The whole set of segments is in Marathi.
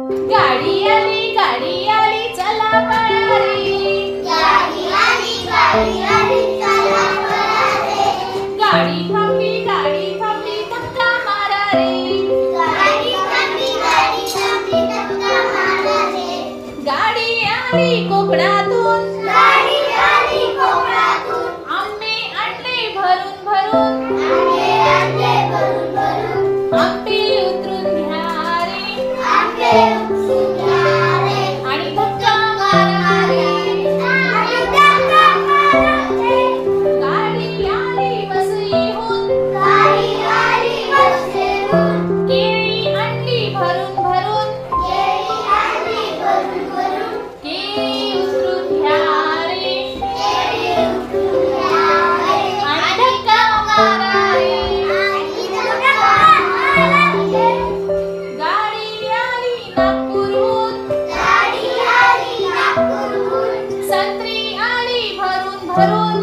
गाडी आली चला पळा रे. गाडी आली चला पळा रे. गाडी थांबली धक्का मारा रे. गाडी थांबली धक्का मारा रे. गाडी आली कोकणातून आंबे आणले भरून भरून. आंबे उतरून घ्या रे. आणि धक्का मारा रे. गाडी आली वसईहून. केळी आणली भरून भरून. केळी उतरून घ्या रे. आणि धक्का मारा रे. गाडी आली नागपूरहून. संत्री आली भरून भरून.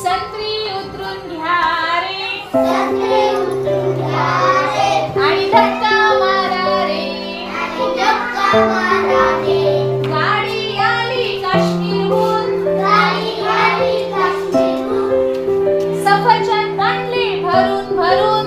संत्री उतरून घ्या रे. आणि धक्का मारा रे. गाडी आली काश्मीरहून. सफरचंद आणले भरून भरून.